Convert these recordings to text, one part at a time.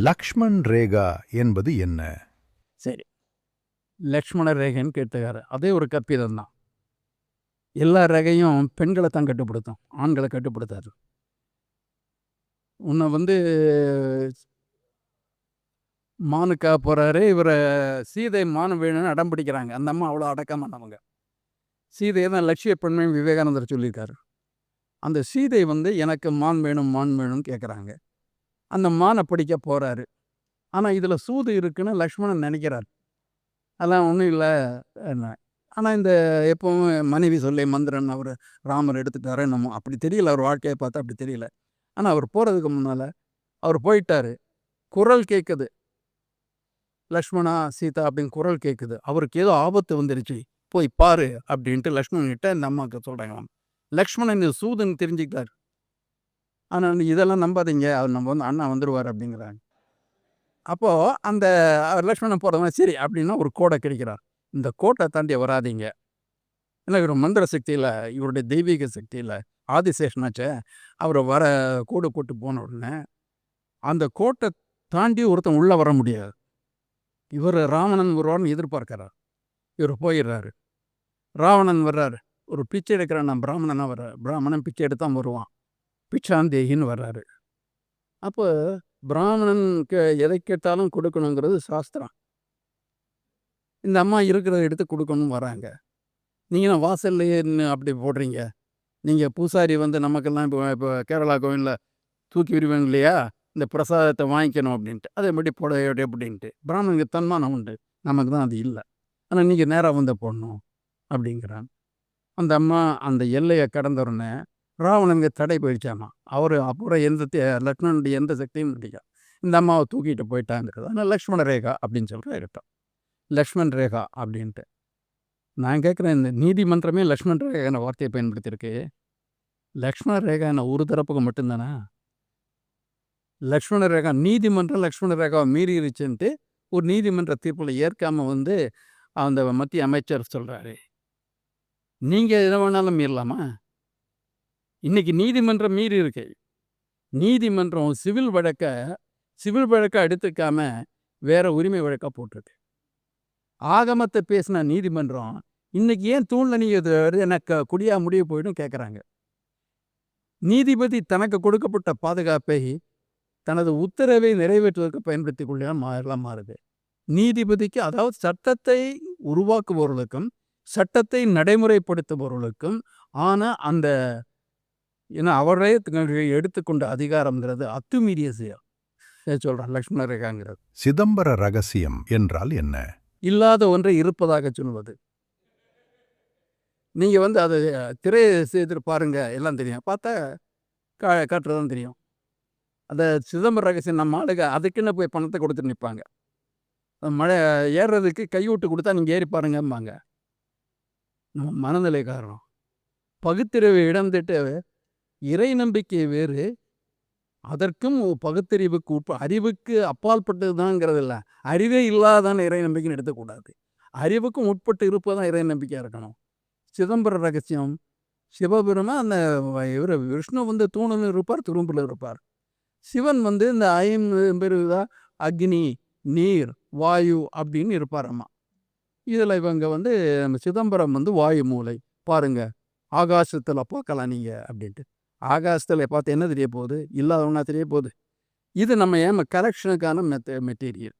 லக்ஷ்மண் ரேகா என்பது என்ன? சரி, லக்ஷ்மண ரேகைன்னு கேட்டுக்காரு. அதே ஒரு கற்பிதம் தான். எல்லா ரேகையும் பெண்களை தான் கட்டுப்படுத்தும், ஆண்களை கட்டுப்படுத்தாது. உன்னை வந்து மானுக்கா போகிறாரு, இவரை சீதை மான் வேணும்னு அடம் பிடிக்கிறாங்க. அந்த அம்மா அவ்வளோ அடக்கமானவங்க. சீதையை தான் லட்சிய பெண்மையும் விவேகானந்தர் சொல்லியிருக்காரு. அந்த சீதை வந்து எனக்கு மான் வேணும் மான் வேணும்னு கேட்குறாங்க. அந்த மானை பிடிக்க போகிறாரு. ஆனால் இதில் சூது இருக்குன்னு லக்ஷ்மணன் நினைக்கிறார். அதெல்லாம் ஒன்றும் இல்லை என்ன. ஆனால் இந்த எப்பவும் மனைவி சொல்லி மந்திரன் அவர் ராமர் எடுத்துட்டாரு. நம்ம அப்படி தெரியல, அவர் வாழ்க்கையை பார்த்தா அப்படி தெரியல. ஆனால் அவர் போகிறதுக்கு முன்னால் அவர் போயிட்டார். குரல் கேட்குது, லக்ஷ்மணா சீதா அப்படின்னு குரல் கேட்குது. அவருக்கு ஏதோ ஆபத்து வந்துருச்சு, போய் பாரு அப்படின்ட்டு லக்ஷ்மணன்கிட்ட இந்த அம்மாவுக்கு சொல்கிறாங்களாம். லக்ஷ்மணன் இது சூதுன்னு தெரிஞ்சுக்கிட்டார். ஆனால் இதெல்லாம் நம்பாதீங்க, அவர் நம்ம வந்து அண்ணா வந்துடுவார் அப்படிங்கிறாங்க. அப்போது அந்த லக்ஷ்மணன் போகிறவங்க சரி அப்படின்னா ஒரு கோடை கிடைக்கிறார். இந்த கோட்டை தாண்டி வராதிங்க. ஏன்னா இவர் மந்திர சக்தியில், இவருடைய தெய்வீக சக்தியில் ஆதிசேஷனாச்சே, அவரை வர கோடு போட்டு போன உடனே அந்த கோட்டை தாண்டி ஒருத்தன் உள்ளே வர முடியாது. இவர் ராவணன் வருவார்னு எதிர்பார்க்கிறார். இவர் போயிடுறாரு. ராவணன் வர்றாரு. ஒரு பிச்சை எடுக்கிறான், நான் பிராமணனாக வர்றார். பிராமணன் பிச்சை எடுத்தான் வருவான். பிச்சாந்தேகின்னு வர்றாரு. அப்போ பிராமணன் எதை கேட்டாலும் கொடுக்கணுங்கிறது சாஸ்திரம். இந்த அம்மா இருக்கிறத எடுத்து கொடுக்கணும் வராங்க. நீங்கள் வாசல்லையே அப்படி போடுறீங்க. நீங்கள் பூசாரி வந்து நமக்கெல்லாம் இப்போ கேரளா கோவிலில் தூக்கி விடுவாங்க இல்லையா, இந்த பிரசாதத்தை வாங்கிக்கணும் அப்படின்ட்டு, அதே மாதிரி போட அப்படின்ட்டு. பிராமணனுக்கு தன்மானம் உண்டு, நமக்கு தான் அது இல்லை. ஆனால் நீங்கள் நேராக வந்து போடணும் அப்படிங்கிறாங்க. அந்த அம்மா அந்த எல்லையை கடந்த உடனே ராவணனுக்கு தடை போயிடுச்சாமா. அவர் அப்புறம் லக்ஷ்மணனுடைய எந்த சக்தியும் இல்லையா. இந்த அம்மாவை தூக்கிட்டு போயிட்டாங்கிறது. ஆனால் லக்ஷ்மண ரேகா அப்படின்னு சொல்கிற இருக்கட்டும். லக்ஷ்மண் ரேகா அப்படின்ட்டு நான் கேட்குறேன், இந்த நீதிமன்றமே லக்ஷ்மண் ரேகான வார்த்தையை பயன்படுத்தியிருக்கு. லக்ஷ்மண ரேகான ஒரு தரப்புக்கு மட்டும்தானா? லக்ஷ்மண ரேகா நீதிமன்றம் லக்ஷ்மண ரேகாவை மீறிடுச்சுன்ட்டு ஒரு நீதிமன்ற தீர்ப்பில் ஏற்காமல் வந்து அந்த மத்திய அமைச்சர் சொல்கிறாரு. நீங்கள் எதை வேணாலும் மீறலாமா? இன்றைக்கி நீதிமன்றம் மீறி இருக்கு. நீதிமன்றம் சிவில் வழக்கை எடுத்துக்காம வேற உரிமை வழக்காக போட்டிருக்கு. ஆகமத்தை பேசின நீதிமன்றம் இன்னைக்கு ஏன் தூணில் நீங்கள் எனக்கு குடியா முடிய போயிடும் கேட்குறாங்க. நீதிபதி தனக்கு கொடுக்கப்பட்ட பாதுகாப்பை தனது உத்தரவை நிறைவேற்றுவதற்கு பயன்படுத்தி கொள்ளலாம் மாறுது. நீதிபதிக்கு, அதாவது சட்டத்தை உருவாக்குபவர்களுக்கும் சட்டத்தை நடைமுறைப்படுத்துபவர்களுக்கும் ஆனால் அந்த அவரே எடுத்துக்கொண்ட அதிகாரம்ங்கிறது அத்துமீறிய சொல்கிறான் லக்ஷ்மண ரேகாங்கிறது. சிதம்பர ரகசியம் என்றால் என்ன? இல்லாத ஒன்றை இருப்பதாக சொல்வது. நீங்கள் வந்து அது திரையை செய்து பாருங்க, எல்லாம் தெரியும். பார்த்தா காட்டுறதான் தெரியும். அந்த சிதம்பர ரகசியம் நம்ம ஆளுங்க அதுக்குன்னு போய் பணத்தை கொடுத்துட்டு நிற்பாங்க. மழை ஏறுறதுக்கு கைவிட்டு கொடுத்தா நீங்கள் ஏறி பாருங்கம்பாங்க. நம்ம மனநிலை காரணம். பகுத்தறிவை இழந்துட்டு இறை நம்பிக்கை வேறு, அதற்கும் பகுத்தறிவுக்கு அறிவுக்கு அப்பாற்பட்டது தான்ங்கிறது இல்லை. அறிவே இல்லாதான் இறை நம்பிக்கைன்னு எடுத்துக்கூடாது. அறிவுக்கும் உட்பட்டு இருப்பதான் இறை நம்பிக்கையாக இருக்கணும். சிதம்பர ரகசியம் சிவபெருமான் அந்த இவர் விஷ்ணு வந்து தூணில் இருப்பார், துரும்பில் இருப்பார். சிவன் வந்து இந்த ஐம்பெருதா அக்னி, நீர், வாயு அப்படின்னு இருப்பாரம்மா. இதில் இவங்க வந்து சிதம்பரம் வந்து வாயு மூலை. பாருங்க, ஆகாசத்தில் பார்க்கலாம் நீங்கள் அப்படின்ட்டு. ஆகாசத்தில் பார்த்து என்ன தெரிய போகுது? இல்லாதவனா தெரிய போகுது. இது நம்ம கலெக்ஷனுக்கான மெட்டீரியல்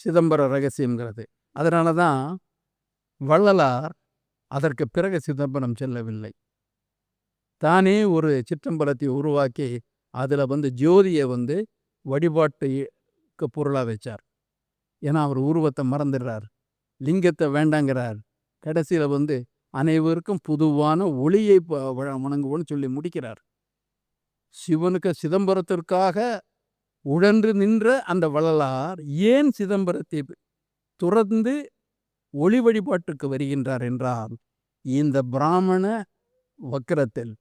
சிதம்பர ரகசியங்கிறது. அதனால தான் வள்ளலார் அதற்கு பிறகு சிதம்பரம் செல்லவில்லை. தானே ஒரு சிற்றம்பலத்தை உருவாக்கி அதில் வந்து ஜோதியை வந்து வழிபாட்டுக்கு பொருளாக வச்சார். ஏன்னா அவர் உருவத்தை மறந்துடுறார், லிங்கத்தை வேண்டாங்கிறார். கடைசியில் வந்து அனைவருக்கும் பொதுவான ஒளியை வணங்குவோன்னு சொல்லி முடிக்கிறார். சிவனுக்கு சிதம்பரத்திற்காக உழன்று நின்ற அந்த வள்ளலார் ஏன் சிதம்பரத்தை துறந்து ஒளி வழிபாட்டுக்கு வருகின்றார் என்றால், இந்த பிராமண வக்கரத்தில்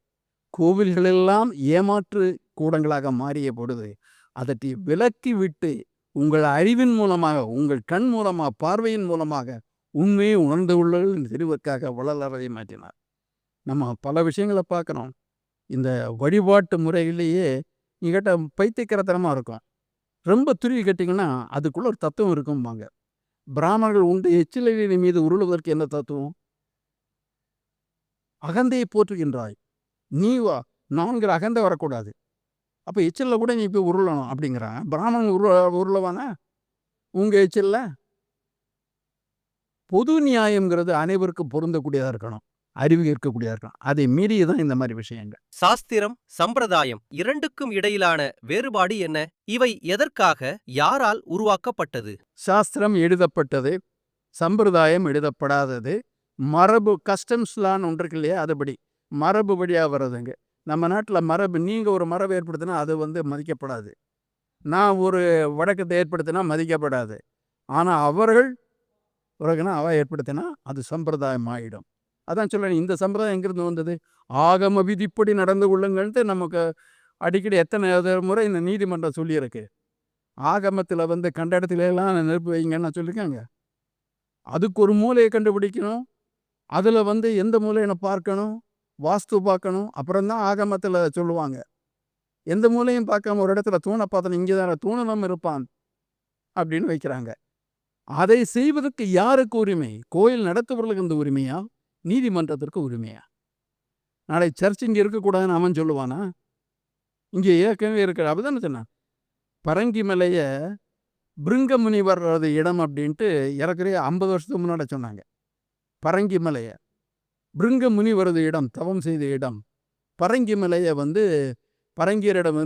கோவில்களெல்லாம் ஏமாற்று கூடங்களாக மாறிய பொழுது அதற்கு விலக்கி விட்டு உங்கள் அறிவின் மூலமாக, உங்கள் கண் மூலமாக, பார்வையின் மூலமாக உண்மையை உணர்ந்து உள்ளவர்கள் தெரிவதற்காக வள்ளலாரை மாற்றினார். நம்ம பல விஷயங்களை பார்க்குறோம். இந்த வழிபாட்டு முறையிலேயே நீங்கிட்ட பைத்தியக்காரத்தனமாக இருக்கும். ரொம்ப துருவி கேட்டிங்கன்னா அதுக்குள்ள ஒரு தத்துவம் இருக்கும்பாங்க. பிராமணர்கள் உண்டு எச்சிலையின் மீது உருளுவதற்கு என்ன தத்துவம்? அகந்தையை போற்றுகின்றாய். நீ நான்கிற அகந்தை வரக்கூடாது. அப்ப எச்சில்ல கூட நீ போய் உருளணும் அப்படிங்கிறான். பிராமணன் உருளவானா உங்க எச்சில்ல? பொது நியாயம்ங்கிறது அனைவருக்கும் பொருந்தக்கூடியதா இருக்கணும். அறிவு இருக்கக்கூடியதா இருக்கணும். அதை மீறி தான் இந்த மாதிரி விஷயங்கள். சாஸ்திரம், சம்பிரதாயம் இரண்டுக்கும் இடையிலான வேறுபாடு என்ன? இவை எதற்காக, யாரால் உருவாக்கப்பட்டது? சாஸ்திரம் எழுதப்பட்டது, சம்பிரதாயம் எழுதப்படாதது, மரபு கஸ்டம்ஸ் லான்னு ஒன்று இருக்கு இல்லையா, அதுபடி மரபு வழியாக வர்றதுங்க. நம்ம நாட்டில் மரபு, நீங்கள் ஒரு மரபு ஏற்படுத்தினா அது மதிக்கப்படாது. நான் ஒரு வழக்கத்தை ஏற்படுத்தினா மதிக்கப்படாது. ஆனால் அவர்கள் உலகனா ஏற்படுத்தினா அது சம்பிரதாயம் ஆகிடும். அதான் சொல்கிறேன், இந்த சம்பிரதாயம் எங்கிருந்து வந்தது? ஆகம விதிப்படி நடந்து கொள்ளுங்கள்ட்டு நமக்கு அடிக்கடி எத்தனை முறை இந்த நீதிமன்றம் சொல்லியிருக்கு. ஆகமத்தில் கண்ட இடத்துலலாம் நெருப்பு வைங்கன்னு சொல்லியிருக்காங்க. அதுக்கு ஒரு மூலையை கண்டுபிடிக்கணும். அதில் எந்த மூலையை பார்க்கணும், வாஸ்து பார்க்கணும். அப்புறம்தான் ஆகமத்தில் சொல்லுவாங்க. எந்த மூலையும் பார்க்காம ஒரு இடத்துல தூணை பார்த்தோம், இங்கே தான் தூணனம் இருப்பான் அப்படின்னு வைக்கிறாங்க. அதை செய்வதற்கு யாருக்கு உரிமை? கோயில் நடத்துபவர்களுக்கு இந்த உரிமையா, நீதிமன்றத்திற்கு உரிமையா? நாளை சர்ச் இங்கே இருக்கக்கூடாதுன்னு அவன் சொல்லுவானா? இங்கே ஏற்கனவே இருக்கிற அப்படிதானே சொன்னான். பரங்கி மலையை பிருங்க முனிவர் இடம் அப்படின்ட்டு ஏறக்குறைய 50 வருஷத்துக்கு முன்னாடி சொன்னாங்க. பரங்கி மலையை பிருங்க முனிவரது இடம், தவம் செய்த இடம். பரங்கி மலையை பரங்கியரிடம்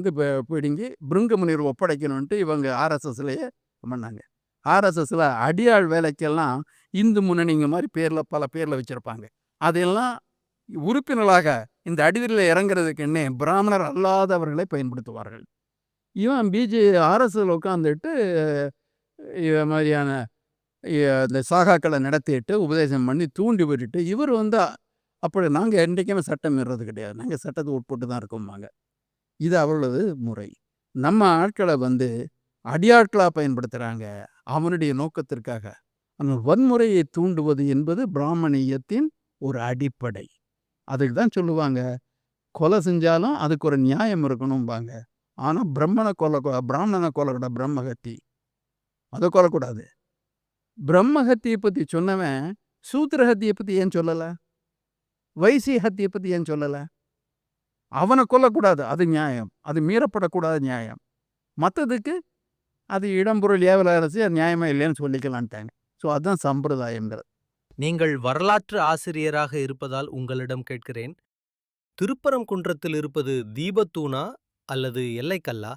பிடுங்கி பிருங்க முனிவர் ஒப்படைக்கணுன்ட்டு இவங்க ஆர்எஸ்எஸ்லேயே பண்ணாங்க. ஆர்எஸ்எஸில் அடியாள் வேலைக்கெல்லாம் இந்து முன்னணிங்க மாதிரி பல பேரில் வச்சுருப்பாங்க. அதெல்லாம் உறுப்பினர்களாக இந்த அடிதலில் இறங்குறதுக்கு என்ன பிராமணர் அல்லாதவர்களை பயன்படுத்துவார்கள். இவன் ஆர்எஸ்எஸில் உட்காந்துட்டு மாதிரியான இந்த சாகாக்களை நடத்திட்டு உபதேசம் பண்ணி தூண்டி விட்டுட்டு இவர் அப்படி நாங்கள் என்றைக்குமே சட்டம் மீறது கிடையாது, நாங்கள் சட்டத்தை உட்பட்டு தான் இருக்கோம்பாங்க. இது அவர்களது முறை. நம்ம ஆட்களை அடியாட்களாக பயன்படுத்துகிறாங்க அவனுடைய நோக்கத்திற்காக. ஆனால் வன்முறையை தூண்டுவது என்பது பிராமணியத்தின் ஒரு அடிப்படை. அதுக்கு தான் சொல்லுவாங்க, கொலை செஞ்சாலும் அதுக்கு ஒரு நியாயம் இருக்கணும்பாங்க. ஆனால் பிராமணனை கொல்லக்கூடாது, பிரம்மஹத்தி அதை கொல்லக்கூடாது. பிரம்மஹத்தியை பற்றி சொன்னவன் சூத்திரஹத்தியை பற்றி ஏன் சொல்லலை? வைசிய ஹத்தியை பற்றி ஏன் சொல்லலை? அவனை கொல்லக்கூடாது, அது நியாயம். அது மீறப்படக்கூடாத நியாயம். மற்றதுக்கு அது இடம்பொருள் ஏவல அரசு நியாயமாக இல்லைன்னு சொல்லிக்கலான்ட்டாங்க. ஸோ அதுதான் சம்பிரதாயங்கிறது. நீங்கள் வரலாற்று ஆசிரியராக இருப்பதால் உங்களிடம் கேட்கிறேன், திருப்பரங்குன்றத்தில் இருப்பது தீபத்தூணா அல்லது எல்லைக்கல்லா?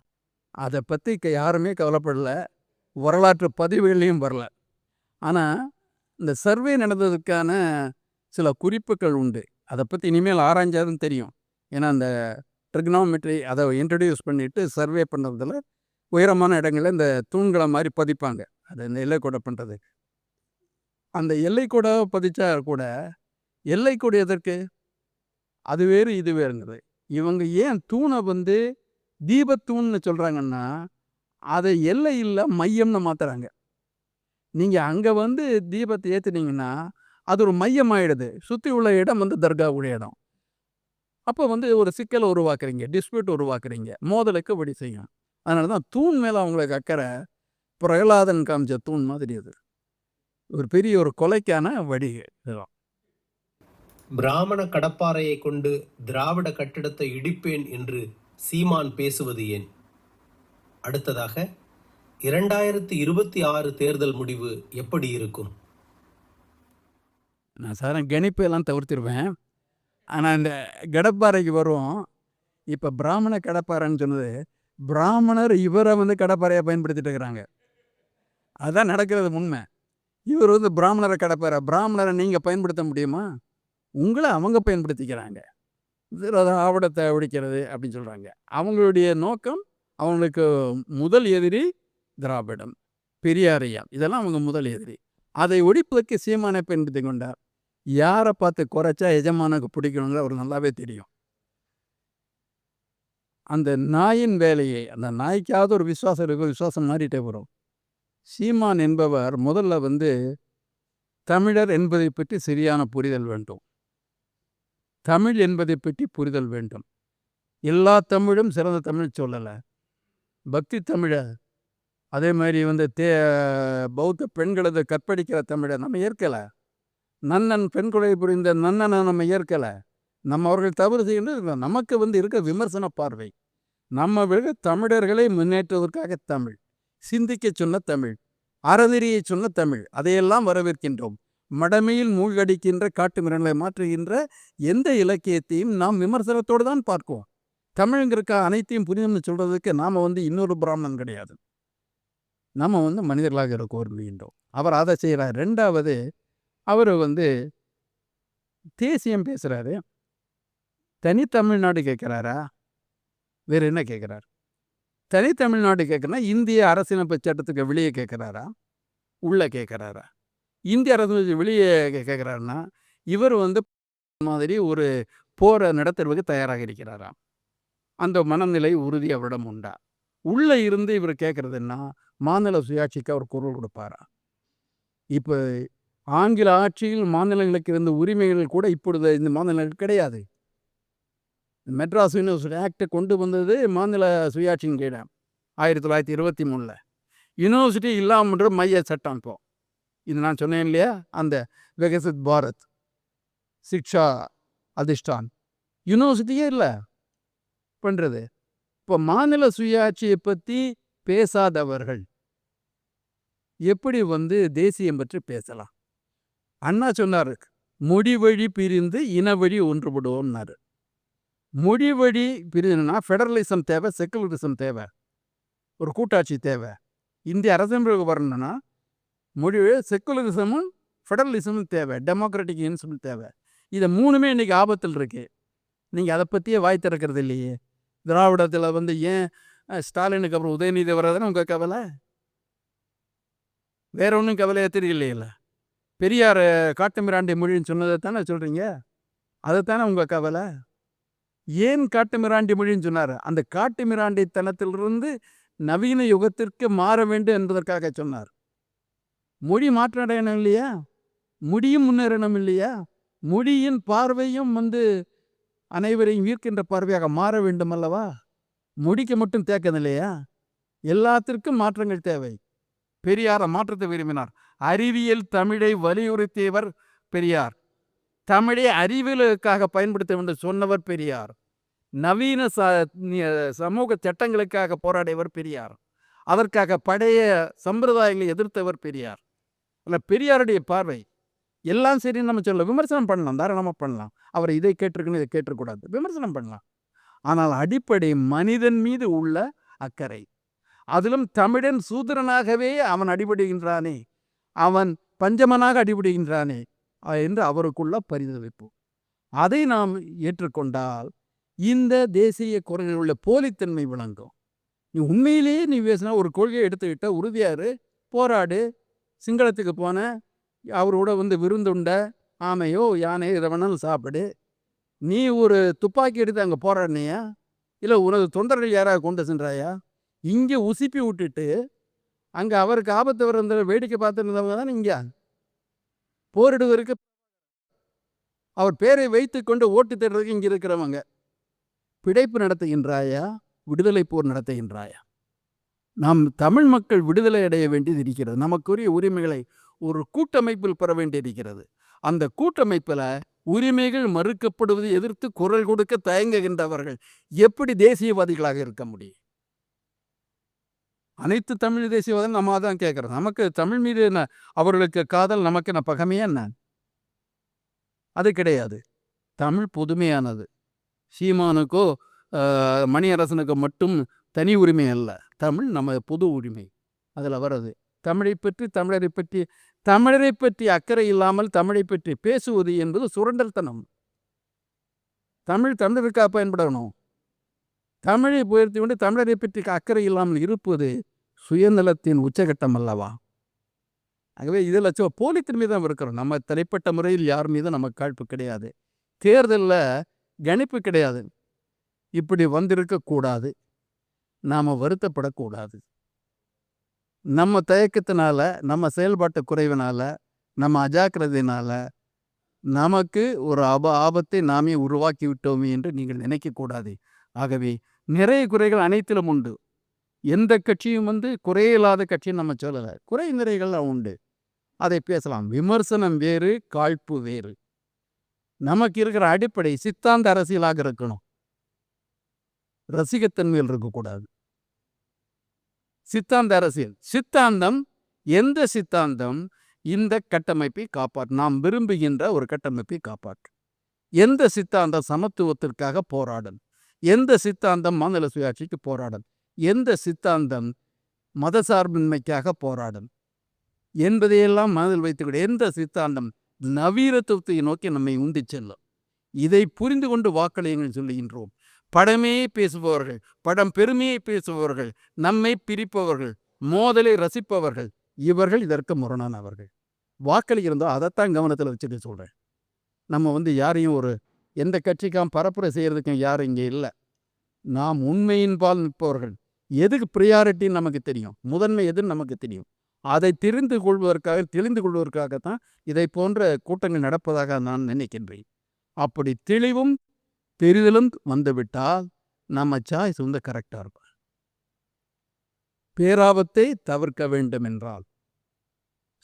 அதை பற்றி யாருமே கவலைப்படலை, வரலாற்று பதிவுகளையும் வரல. ஆனால் இந்த சர்வே நடந்ததுக்கான சில குறிப்புகள் உண்டு. அதை பற்றி இனிமேல் ஆராய்ஞ்சாதான் தெரியும். ஏன்னா அந்த ட்ரிக்னாமெட்ரி அதை இன்ட்ரடியூஸ் பண்ணிவிட்டு சர்வே பண்ணுறதுல உயரமான இடங்களில் இந்த தூண்களை மாதிரி பதிப்பாங்க. அது இந்த எல்லைக்கோடை பண்ணுறது. அந்த எல்லைக்கோடை பதிச்சா கூட எல்லைக்கோடு எதற்கு? அது வேறு இது வேறுங்கிறது. இவங்க ஏன் தூணை தீபத்தூண்னு சொல்கிறாங்கன்னா அதை எல்லை இல்லை மையம்னு மாற்றுறாங்க. நீங்கள் அங்கே தீபத்தை ஏற்றுனீங்கன்னா அது ஒரு மையம் ஆகிடுது. சுற்றி உள்ள இடம் தர்காவுடைய இடம். அப்போ ஒரு சிக்கலை உருவாக்குறீங்க, டிஸ்பியூட் உருவாக்குறீங்க, மோதலுக்கு வழி செய்யும். அதனால தான் தூண் மேலே அவங்களுக்கு அக்கறை. பிரகலாதன் காமிச்ச தூண் மாதிரி அது ஒரு பெரிய ஒரு கொலைக்கான வழி. பிராமண கடப்பாறையை கொண்டு திராவிட கட்டிடத்தை இடிப்பேன் என்று சீமான் பேசுவது ஏன்? அடுத்ததாக 2026 தேர்தல் முடிவு எப்படி இருக்கும்? நான் சாதாரண கணிப்பெல்லாம் தவிர்த்திருவேன். ஆனால் இந்த கடப்பாறைக்கு வரும். இப்போ பிராமண கடப்பாறைன்னு சொன்னது, பிராமணர் இவரை கடப்பாறையாக பயன்படுத்திட்டு இருக்கிறாங்க. அதுதான் நடக்கிறது உண்மை. இவர் பிராமணரை கடப்பாறை. பிராமணரை நீங்கள் பயன்படுத்த முடியுமா? உங்களை அவங்க பயன்படுத்திக்கிறாங்க. ஆவடத்தை ஒழிக்கிறது அப்படின்னு சொல்கிறாங்க. அவங்களுடைய நோக்கம், அவங்களுக்கு முதல் எதிரி திராவிடம், பெரியாரையா, இதெல்லாம் அவங்க முதல் எதிரி. அதை ஒழிப்பதற்கு சீமானை பயன்படுத்தி கொண்டார். யாரை பார்த்து குறைச்சா எஜமானுக்கு பிடிக்கணுங்கிற அவர் நல்லாவே தெரியும். அந்த நாயின் வேலையை, அந்த நாய்க்காவது ஒரு விசுவாசம் இருக்கும், விசுவாசம் மாறிட்டே வரும். சீமான் என்பவர் முதல்ல தமிழர் என்பதை பற்றி சரியான புரிதல் வேண்டும். தமிழ் என்பதை பற்றி புரிதல் வேண்டும். எல்லா தமிழும் சிறந்த தமிழ் சொல்லலை. பக்தி தமிழை அதே மாதிரி வந்து பௌத்த பெண்களது கற்பழிக்கிற தமிழை நம்ம ஏற்கலை. நன்னன் பெண் கொலை புரிந்த நன்னனை நம்ம ஏற்கலை. நம்ம அவர்கள் தவறு செய்கின்ற நமக்கு வந்து இருக்க விமர்சன பார்வை. நம்ம தமிழர்களை முன்னேற்றுவதற்காக தமிழ், சிந்திக்க சொன்ன தமிழ், அறநெறியை சொன்ன தமிழ், அதையெல்லாம் வரவேற்கின்றோம். மடமையில் மூழ்கடிக்கின்ற காட்டு மிராண்டலை மாற்றுகின்ற எந்த இலக்கியத்தையும் நாம் விமர்சனத்தோடு தான் பார்க்குவோம். தமிழுங்கிறக்க அனைத்தையும் புரியும்னு சொல்கிறதுக்கு நாம் வந்து இன்னொரு பிராமணன் கிடையாது. நம்ம வந்து மனிதர்களாக இருக்க விரும்புகின்றோம். அவர் அதை செய்கிறார். ரெண்டாவது, அவர் வந்து தேசியம் பேசுகிறாரு. தனித்தமிழ்நாடு கேட்குறாரா? வேறு என்ன கேட்குறாரு? தனித்தமிழ்நாடு கேட்குறா இந்திய அரசியலமைப்பு சட்டத்துக்கு வெளியே கேட்குறாரா, உள்ளே கேட்குறாரா? இந்திய அரசியலமைப்பு வெளியே கேட்குறாருன்னா இவர் வந்து மாதிரி ஒரு போரை நடத்துறதுக்கு தயாராக இருக்கிறாரா? அந்த மனநிலை உறுதி அவரிடம் உண்டா? உள்ளே இருந்து இவர் கேட்குறதுன்னா மாநில சுயாட்சிக்கு அவர் குரல் கொடுப்பாரா? இப்போ ஆங்கில ஆட்சியில் மாநிலங்களுக்கு இருந்த உரிமைகள் கூட இப்பொழுது இந்த மாநிலங்களுக்கு கிடையாது. மெட்ராஸ் யூனிவர்சிட்டி ஆக்டை கொண்டு வந்தது மாநில சுயாட்சியின் கீழே 1923. யூனிவர்சிட்டி இல்லாமன்ற மைய சட்டம். இப்போ இது நான் சொன்னேன் இல்லையா, அந்த விகசித் பாரத் சிக்ஷா அதிஷ்டான் யூனிவர்சிட்டியே இல்லை பண்ணுறது. இப்போ மாநில சுயாட்சியை பற்றி பேசாதவர்கள் எப்படி வந்து தேசியம் பற்றி பேசலாம்? அண்ணா சொன்னார், மொழி வழி பிரிந்து இனவழி ஒன்றுபடுவோம்னாரு. மொழி வழி பிரிஞ்சுன்னா ஃபெடரலிசம் தேவை, செக்குலரிசம் தேவை, ஒரு கூட்டாட்சி தேவை. இந்திய அரசியல் வரணும்னா மொழி செக்குலரிசமும் ஃபெடரலிசமும் தேவை, டெமோக்ராட்டிக் இன்ஸ்டியூட் தேவை. இதை மூணுமே இன்றைக்கி ஆபத்தில் இருக்கு. நீங்கள் அதை பற்றியே வாய் திறக்கிறது இல்லையே. திராவிடத்தில் வந்து ஏன் ஸ்டாலினுக்கு அப்புறம் உதயநிதி வர்றதுன்னு உங்கள் கவலை? வேற ஒன்றும் கவலையாக தெரியலையில்ல. பெரியார் காட்டுமிராண்டி மொழின்னு சொன்னதை தானே சொல்கிறீங்க, அதைத்தானே உங்கள் கவலை. ஏன் காட்டுமிராண்டி மொழின்னு சொன்னார்? அந்த காட்டுமிராண்டித்தனத்திலிருந்து நவீன யுகத்திற்கு மாற வேண்டும் என்பதற்காக சொன்னார். மொழி மாற்றடையணும் இல்லையா, மொழியும் முன்னேறணும் இல்லையா, மொழியின் பார்வையும் வந்து அனைவரையும் ஈர்க்கின்ற பார்வையாக மாற வேண்டும் அல்லவா? மொழிக்கு மட்டும் தேக்கம் இல்லையா, எல்லாத்திற்கும் மாற்றங்கள் தேவை. பெரியார் மாற்றத்தை விரும்பினார். அறிவியல் தமிழை வலியுறுத்தியவர் பெரியார். தமிழை அறிவியலுக்காக பயன்படுத்த வேண்டும் சொன்னவர் பெரியார். நவீன சமூக சட்டங்களுக்காக போராடியவர் பெரியார். அதற்காக பழைய சம்பிரதாயங்களை எதிர்த்தவர் பெரியார். இல்லை, பெரியாருடைய பார்வை எல்லாம் சரி நம்ம சொல்ல விமர்சனம் பண்ணலாம், தாராளமாக பண்ணலாம். அவர் இதை கேட்டிருக்கணும், இதை கேட்டிருக்கூடாது, விமர்சனம் பண்ணலாம். ஆனால் அடிப்படை மனிதன் மீது உள்ள அக்கறை, அதிலும் தமிழன் சூத்திரனாகவே அவன் அடிபடுகின்றானே, அவன் பஞ்சமனாக அடிபடுகின்றானே என்று அவருக்குள்ள பரிதவிப்பு, அதை நாம் ஏற்றுக்கொண்டால் இந்த தேசிய குரலில் உள்ள போலித்தன்மை விளங்கும். நீ உண்மையிலேயே நீ பேசினா ஒரு கொள்கையை எடுத்துக்கிட்ட, உறுதியாரு, போராடு, சிங்களத்துக்கு போன அவரோட வந்து விருந்துண்ட, ஆமையோ யானையோ இதை வேணாலும் சாப்பிடு. நீ ஒரு துப்பாக்கி எடுத்து அங்கே போராடினியா, இல்லை உனது தொண்டர்கள் யாராவது கொண்டு சென்றாயா? இங்கே உசுப்பி விட்டுட்டு அங்கே அவருக்கு ஆபத்து வர வேடிக்கை பார்த்துருந்தவங்க தான் இங்கே போரிடுவதற்கு அவர் பேரை வைத்து கொண்டு ஓட்டு தேடுறதுக்கு இங்கே இருக்கிறவங்க. பிழைப்பு நடத்துகின்றாயா, விடுதலை போர் நடத்துகின்றாயா? நாம் தமிழ் மக்கள் விடுதலை அடைய வேண்டியது இருக்கிறது. நமக்குரிய உரிமைகளை ஒரு கூட்டமைப்பில் பெற வேண்டியிருக்கிறது. அந்த கூட்டமைப்பில் உரிமைகள் மறுக்கப்படுவதை எதிர்த்து குரல் கொடுக்க தயங்குகின்றவர்கள் எப்படி தேசியவாதிகளாக இருக்க முடியும்? அனைத்து தமிழ் தேசியவாதம் நம்ம தான் கேட்குறோம். நமக்கு தமிழ் மீது என்ன அவர்களுக்கு காதல், நமக்கு என்ன பகமையா என்ன? அது கிடையாது. தமிழ் புதுமையானது. சீமானுக்கோ மணியரசனுக்கு மட்டும் தனி உரிமை அல்ல. தமிழ் நம்ம பொது உரிமை. அதில் வர்றது தமிழை பற்றி, தமிழரை பற்றி அக்கறை இல்லாமல் தமிழை பற்றி பேசுவது என்பது சுரண்டல்தனம். தமிழ் தமிழருக்காக பயன்படணும். தமிழை உயர்த்தி கொண்டு தமிழரை பற்றி அக்கறை இல்லாமல் இருப்பது சுயநலத்தின் உச்சகட்டம் அல்லவா? ஆகவே இதில் போலித்தன்மை தான் இருக்கிறோம். நம்ம தனிப்பட்ட முறையில் யார் மீதும் நமக்கு காழ்ப்பு கிடையாது. தேர்தலில் கணிப்பு கிடையாது. இப்படி வந்திருக்கக்கூடாது, நாம் வருத்தப்படக்கூடாது. நம்ம தயக்கத்தினால, நம்ம செயல்பாட்டு குறைவினால், நம்ம அஜாக்கிரதையினால் நமக்கு ஒரு ஆபத்தை நாமே உருவாக்கி விட்டோமே என்று நீங்கள் நினைக்கக்கூடாது. ஆகவே நிறைய குறைகள் அனைத்திலும் உண்டு. எந்த கட்சியும் குறையில்லாத கட்சின்னு நம்ம சொல்லலை. குறை நிறைகள்லாம் உண்டு, அதை பேசலாம். விமர்சனம் வேறு, காழ்ப்பு வேறு. நமக்கு இருக்கிற அடிப்படை சித்தாந்த அரசியலாக இருக்கணும், ரசிகத்தன்மையில் இருக்கக்கூடாது. சித்தாந்த அரசியல், சித்தாந்தம், எந்த சித்தாந்தம் இந்த கட்டமைப்பை காப்பாற்று, நாம் விரும்புகின்ற ஒரு கட்டமைப்பை காப்பாற்று. எந்த சித்தாந்தம் சமத்துவத்திற்காக போராடும், எந்த சித்தாந்தம் மாநில சுயாட்சிக்கு போராடும், எந்த சித்தாந்தம் மதசார்பின்மைக்காக போராடும் என்பதையெல்லாம் மனதில் வைத்துக்கூட எந்த சித்தாந்தம் நவீனத்துவத்தை நோக்கி நம்மை உந்தி செல்லும். இதை புரிந்து கொண்டு வாக்களியுங்கள் சொல்லுகின்றோம். படமே பேசுபவர்கள், படம் பெருமையை பேசுபவர்கள், நம்மை பிரிப்பவர்கள், மோதலை ரசிப்பவர்கள், இவர்கள் இதற்கு முரணானவர்கள். வாக்களிக்கிறதோ அதைத்தான் கவனத்தில் வச்சுட்டு சொல்கிறேன். நம்ம யாரையும் எந்த கட்சிக்காம் பரப்புரை செய்கிறதுக்கும் யாரும் இங்கே இல்லை. நாம் உண்மையின் பால் நிற்பவர்கள். எதுக்கு ப்ரியாரிட்டின்னு நமக்கு தெரியும், முதன்மை எதுன்னு நமக்கு தெரியும். அதை தெரிந்து கொள்வதற்காகத்தான் இதை போன்ற கூட்டங்கள் நடப்பதாக நான் நினைக்கின்றேன். அப்படி தெளிவும் தெரிதலும் வந்துவிட்டால் நம்ம சாய்ஸ் கரெக்டாக இருக்கும். பேராபத்தை தவிர்க்க வேண்டும் என்றால்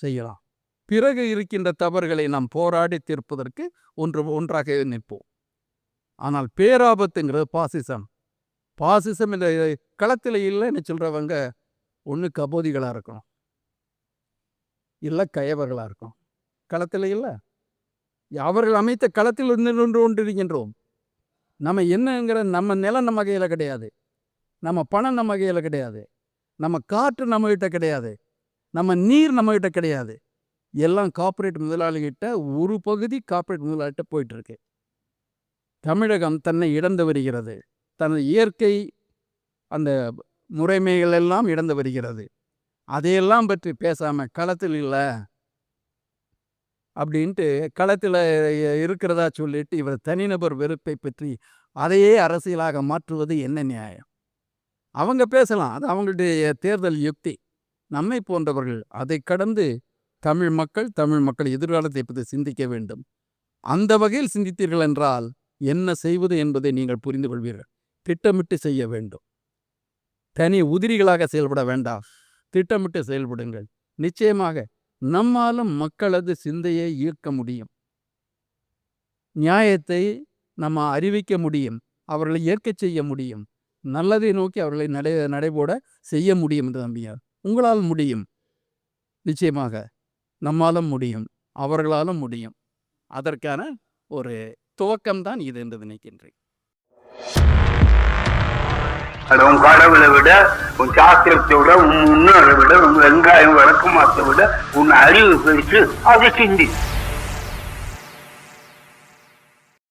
செய்யலாம். பிறகு இருக்கின்ற தவறுகளை நாம் போராடி தீர்ப்பதற்கு ஒன்றாக நிற்போம். ஆனால் பேராபத்துங்கிறது பாசிசம் இந்த களத்தில் இல்லைன்னு சொல்கிறவங்க ஒன்று கபோதிகளாக இருக்கணும், இல்லை கயவர்களாக இருக்கும். களத்தில் இல்லை, அவர்கள் அமைத்த களத்தில் நின்று கொண்டிருக்கின்றோம். நம்ம என்னங்கிற நம்ம நிலம் நம்ம கையில் கிடையாது, நம்ம பணம் நம்ம கையில் கிடையாது, நம்ம காற்று நம்மகிட்ட கிடையாது, நம்ம நீர் நம்மகிட்ட கிடையாது. எல்லாம் கார்ப்பரேட் முதலாளிகிட்ட, ஒரு பகுதி கார்ப்பரேட் முதலாளிகிட்ட போயிட்டுருக்கு. தமிழகம் தன்னை இழந்து வருகிறது, தனது இயற்கை அந்த முறைமைகள் எல்லாம் இழந்து வருகிறது. அதையெல்லாம் பற்றி பேசாமல் களத்தில் இல்லை அப்படின்ட்டு களத்தில் இருக்கிறதா சொல்லிட்டு இவர் தனிநபர் வெறுப்பை பற்றி அதையே அரசியலாக மாற்றுவது என்ன நியாயம்? அவங்க பேசலாம், அது அவங்களுடைய தேர்தல் யுக்தி. நம்மை போன்றவர்கள் அதை கடந்து தமிழ் மக்கள் எதிர்காலத்தை பற்றி சிந்திக்க வேண்டும். அந்த வகையில் சிந்தித்தீர்கள் என்றால் என்ன செய்வது என்பதை நீங்கள் புரிந்து கொள்வீர்கள். திட்டமிட்டு செய்ய வேண்டும், தனி உதிரிகளாக செயல்பட வேண்டாம், திட்டமிட்டு செயல்படுங்கள். நிச்சயமாக நம்மாலும் மக்களது சிந்தையை ஈர்க்க முடியும், நியாயத்தை நம்ம அறிவிக்க முடியும், அவர்களை ஏற்கச் செய்ய முடியும், நல்லதை நோக்கி அவர்களை நடைபோட செய்ய முடியும் என்று நம்பியார். உங்களால் முடியும், நிச்சயமாக நம்மாலும் முடியும், அவர்களாலும் முடியும். அதற்கான ஒரு துவக்கம்தான் இது என்று நினைக்கின்றேன். உன் கடவுளை விட, உன் சாஸ்திரத்தை விட, உன் முன்னோரை விட, உன் வெங்காயம் வழக்கமாத்தை விட உன் அறிவு பெருசு, அதை சிந்தி.